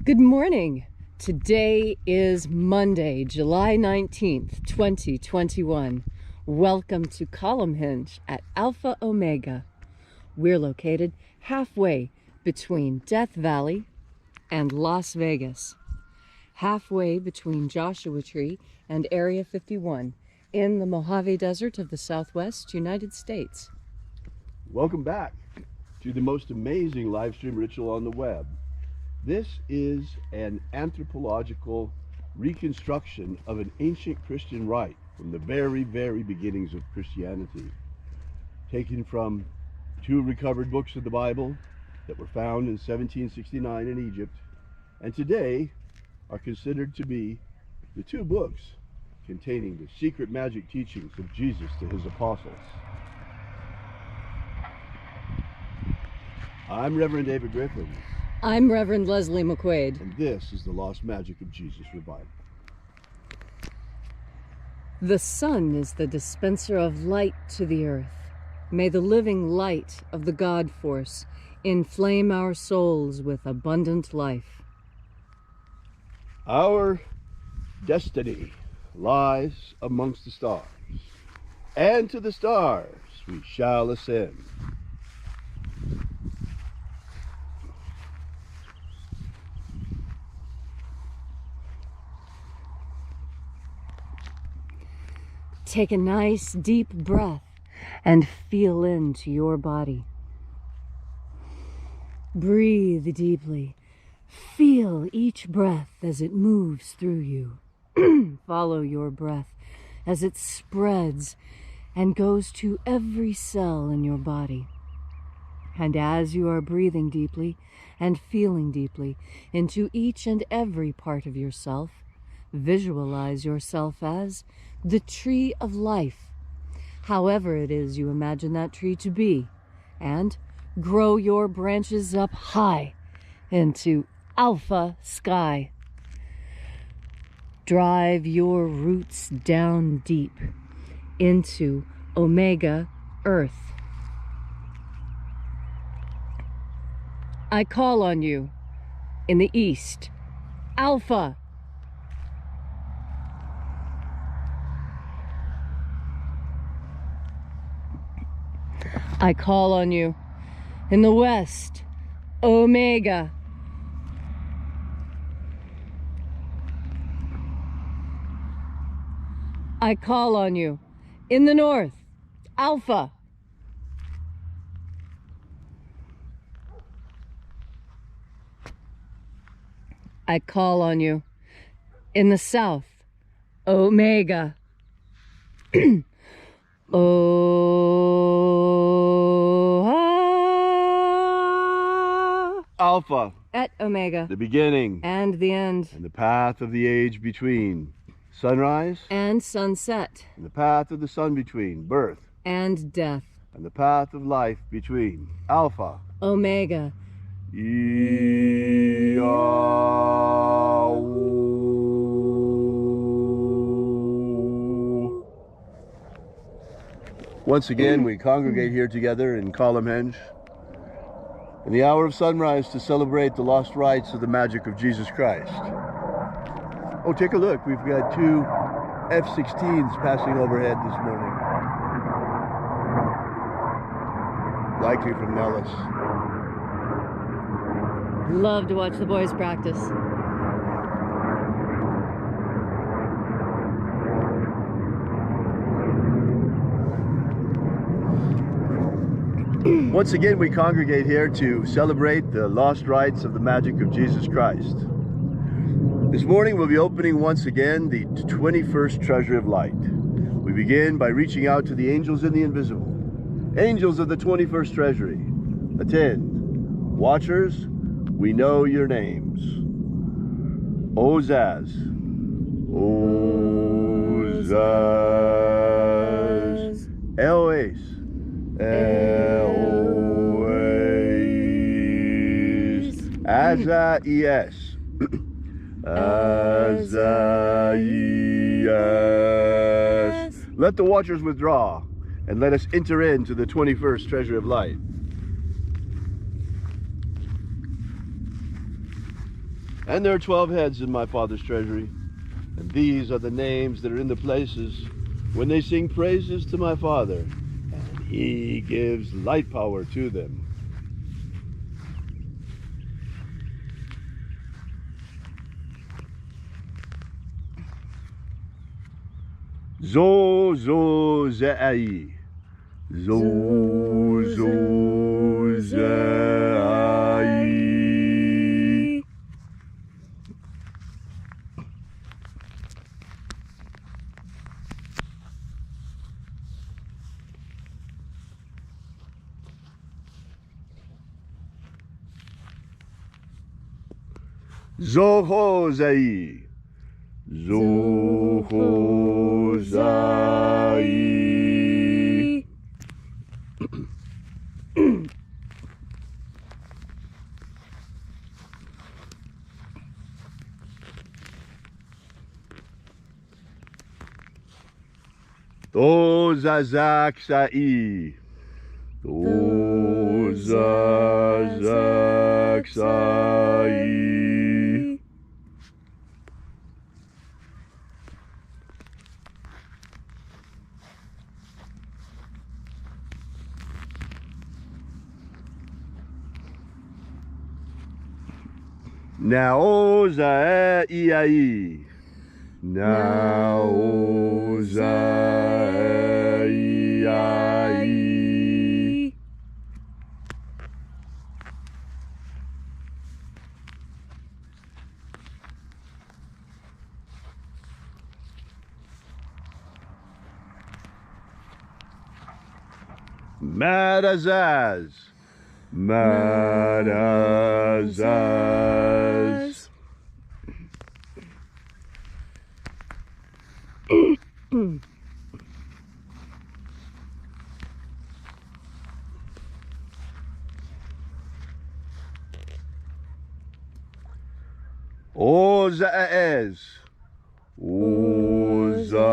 Good morning. Today is Monday, July 19th, 2021. Welcome to Column Hinge at Alpha Omega. We're located halfway between Death Valley and Las Vegas, halfway between Joshua Tree and Area 51 in the Mojave Desert of the Southwest United States. Welcome back to the most amazing live stream ritual on the web. This is an anthropological reconstruction of an ancient Christian rite from the very, very beginnings of Christianity, taken from two recovered books of the Bible that were found in 1769 in Egypt, and today are considered to be the two books containing the secret magic teachings of Jesus to his apostles. I'm Reverend David Griffin. I'm Reverend Leslie McQuaid. And this is the Lost Magic of Jesus Revival. The sun is the dispenser of light to the earth. May the living light of the God force inflame our souls with abundant life. Our destiny lies amongst the stars, and to the stars we shall ascend. Take a nice deep breath and feel into your body. Breathe deeply. Feel each breath as it moves through you. Follow your breath as it spreads and goes to every cell in your body. And as you are breathing deeply and feeling deeply into each and every part of yourself, visualize yourself as the tree of life, however it is you imagine that tree to be, and grow your branches up high into alpha sky. Drive your roots down deep into omega earth. I call on you in the east, alpha. I call on you in the west, omega. I call on you in the north, alpha. I call on you in the south, omega. Alpha, at omega, the beginning and the end, and the path of the age between, sunrise and sunset, and the path of the sun between, birth and death, and the path of life between, alpha, omega. Once again, we congregate here together in Column Hinge in the hour of sunrise to celebrate the lost rites of the magic of Jesus Christ. Oh, take a look. We've got two F-16s passing overhead this morning. Likely from Nellis. Love to watch the boys practice. Once again, we congregate here to celebrate the lost rites of the magic of Jesus Christ. This morning, we'll be opening once again the 21st Treasury of Light. We begin by reaching out to the angels in the invisible. Angels of the 21st Treasury, attend. Watchers, we know your names. Ozaz. Ozaz. Eloes. Eloes. Azaias. Azaias. Let the watchers withdraw, and let us enter into the 21st Treasury of Light. And there are 12 heads in my Father's treasury, and these are the names that are in the places when they sing praises to my Father, and he gives light power to them. Zo zo ze'ai. Zo zo ze'ai. Zoho zai. Zoho zai. Tozazak sai. Tozazak sai. Naoza iai. Naoza iai. Madazaz. Madazaz. Ozaez. Ozaez.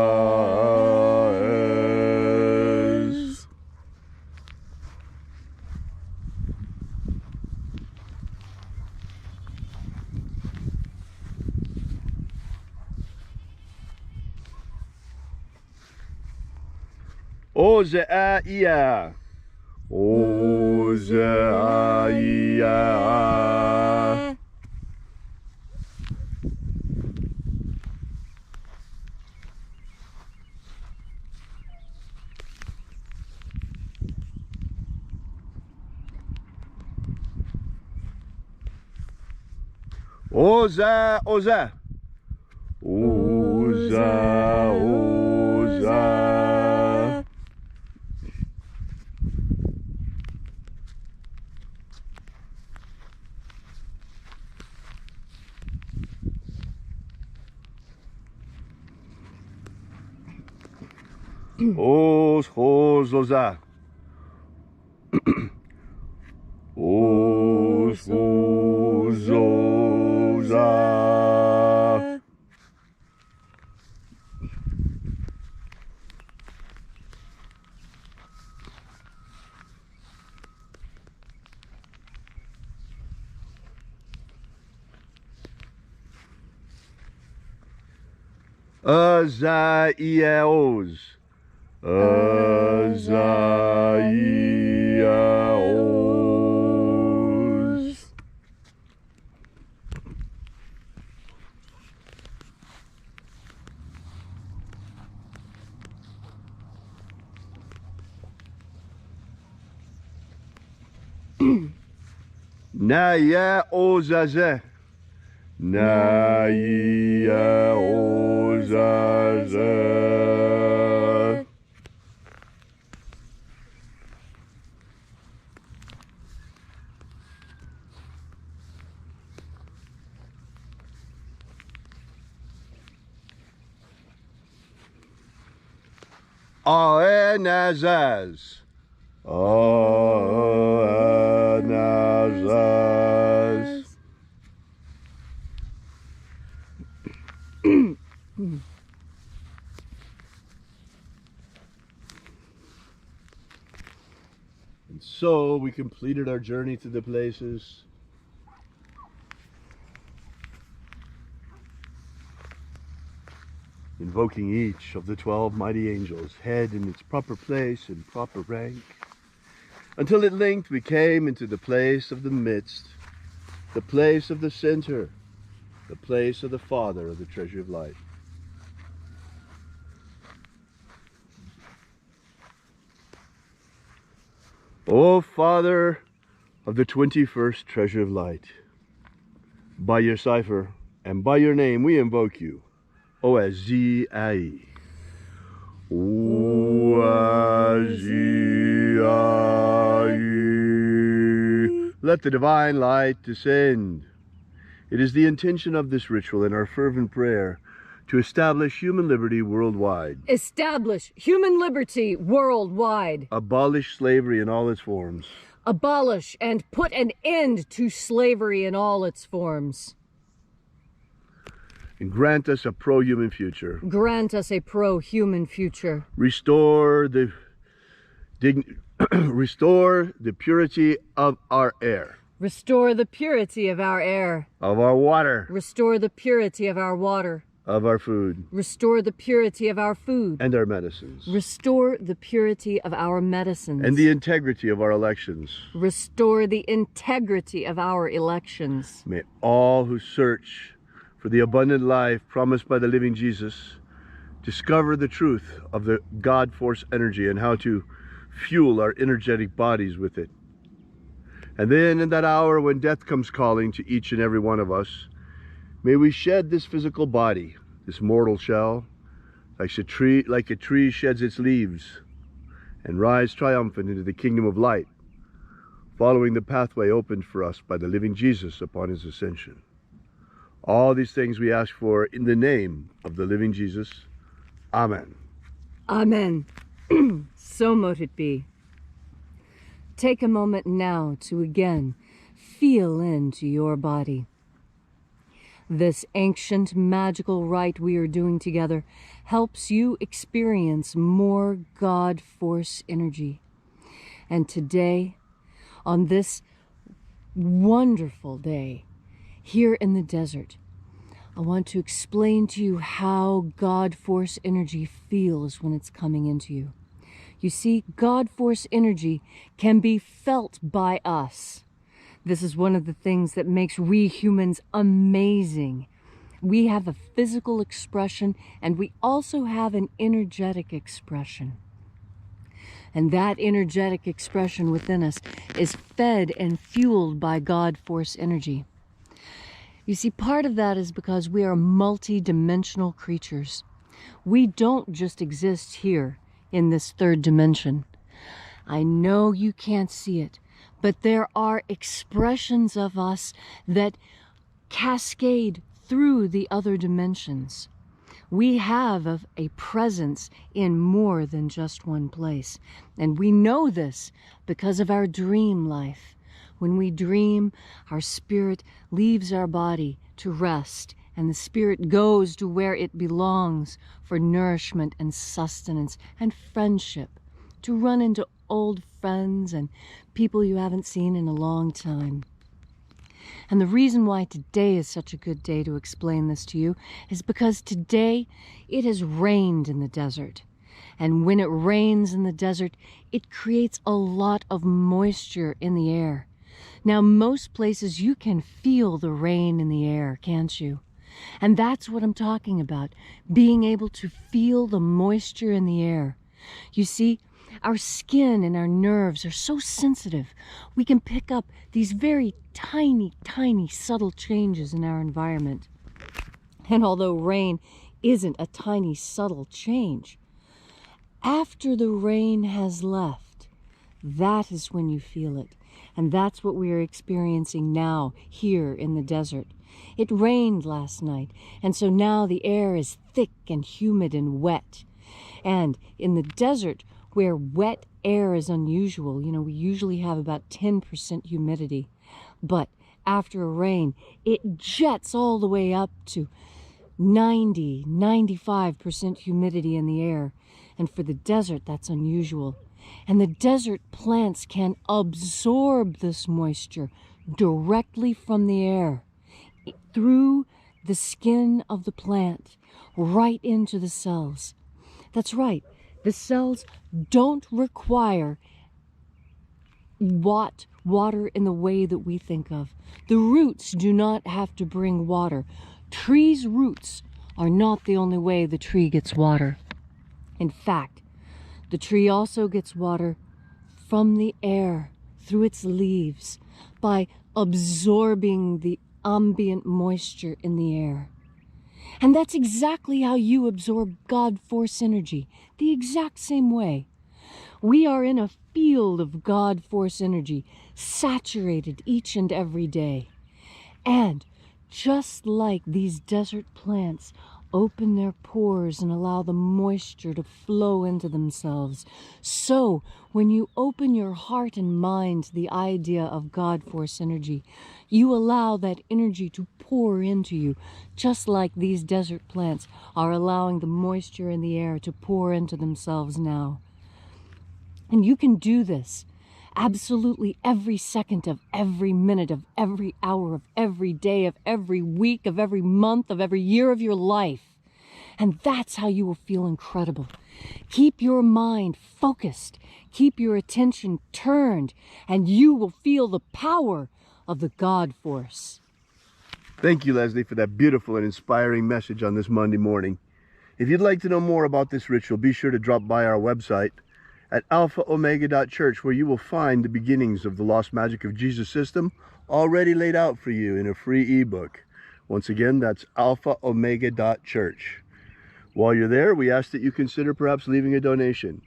Ozaia. Ozaia. Oza, oza. Oza, oza. Os, os, oza. Os, os, oza. Azaiaos. Azaiaos. Naya ozaze. Naya ozaze. Aenazaz. Aenazaz. And so we completed our journey to the places. invoking each of the 12 mighty angels, head in its proper place and proper rank, until at length we came into the place of the midst, the place of the center, the place of the Father of the treasure of light. O Father of the 21st treasure of light, by your cipher and by your name we invoke you, O-S-Z-I-E. O-S-Z-I-E. Let the divine light descend. It is the intention of this ritual and our fervent prayer to establish human liberty worldwide. Establish human liberty worldwide. Abolish slavery in all its forms. Abolish and put an end to slavery in all its forms. And grant us a pro-human future. Grant us a pro-human future. Restore the restore the purity of our air. Restore the purity of our air. Of our water. Restore the purity of our water. Of our food. Restore the purity of our food. And our medicines. Restore the purity of our medicines. And the integrity of our elections. Restore the integrity of our elections. May all who search for the abundant life promised by the living Jesus discover the truth of the God force energy and how to fuel our energetic bodies with it. And then in that hour when death comes calling to each and every one of us, may we shed this physical body, this mortal shell, like a tree sheds its leaves, and rise triumphant into the kingdom of light, following the pathway opened for us by the living Jesus upon his ascension. All these things we ask for in the name of the living Jesus. Amen. Amen. So mote it be. Take a moment now to again feel into your body. This ancient magical rite we are doing together helps you experience more God force energy. And today, on this wonderful day, here in the desert, I want to explain to you how God force energy feels when it's coming into you. You see, God force energy can be felt by us. This is one of the things that makes we humans amazing. We have a physical expression and we also have an energetic expression. And that energetic expression within us is fed and fueled by God force energy. You see, part of that is because we are multi-dimensional creatures. We don't just exist here in this third dimension. I know you can't see it, but there are expressions of us that cascade through the other dimensions. We have a presence in more than just one place. And we know this because of our dream life. When we dream, our spirit leaves our body to rest, and the spirit goes to where it belongs for nourishment and sustenance and friendship, to run into old friends and people you haven't seen in a long time. And the reason why today is such a good day to explain this to you is because today it has rained in the desert. And when it rains in the desert, it creates a lot of moisture in the air. Now, most places you can feel the rain in the air, can't you? And that's what I'm talking about, being able to feel the moisture in the air. You see, our skin and our nerves are so sensitive. We can pick up these very tiny, tiny, subtle changes in our environment. And although rain isn't a tiny, subtle change, after the rain has left, that is when you feel it. And that's what we are experiencing now here in the desert. It rained last night, and so now the air is thick and humid and wet. And in the desert, where wet air is unusual, we usually have about 10% humidity. But after a rain, it jets all the way up to 90, 95% humidity in the air. And for the desert, that's unusual. And the desert plants can absorb this moisture directly from the air through the skin of the plant, right into the cells. That's right. The cells don't require water in the way that we think of. The roots do not have to bring water. Trees' roots are not the only way the tree gets water. In fact, the tree also gets water from the air through its leaves by absorbing the ambient moisture in the air. And that's exactly how you absorb God Force energy, the exact same way. We are in a field of God Force energy, saturated each and every day. And just like these desert plants open their pores and allow the moisture to flow into themselves, so when you open your heart and mind to the idea of God Force energy, you allow that energy to pour into you, just like these desert plants are allowing the moisture in the air to pour into themselves now. And you can do this absolutely every second of every minute of every hour of every day of every week of every month of every year of your life. And that's how you will feel incredible. Keep your mind focused, keep your attention turned, and you will feel the power of the God Force. Thank you, Leslie, for that beautiful and inspiring message on this Monday morning. If you'd like to know more about this ritual, be sure to drop by our website at alphaomega.church, where you will find the beginnings of the Lost Magic of Jesus system already laid out for you in a free ebook. Once again, that's alphaomega.church. While you're there, we ask that you consider perhaps leaving a donation.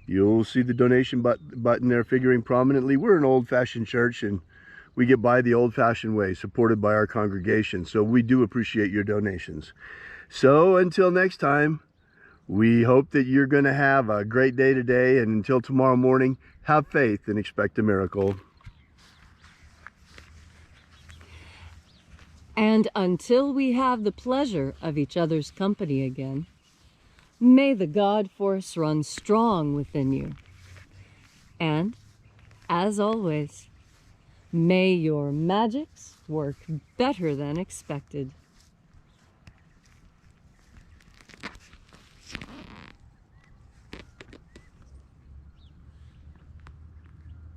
You'll see the donation button there figuring prominently. We're an old-fashioned church, and we get by the old-fashioned way, supported by our congregation. So we do appreciate your donations. So until next time, we hope that you're going to have a great day today, and until tomorrow morning, have faith and expect a miracle. And until we have the pleasure of each other's company again, may the God Force run strong within you. And, as always, may your magics work better than expected.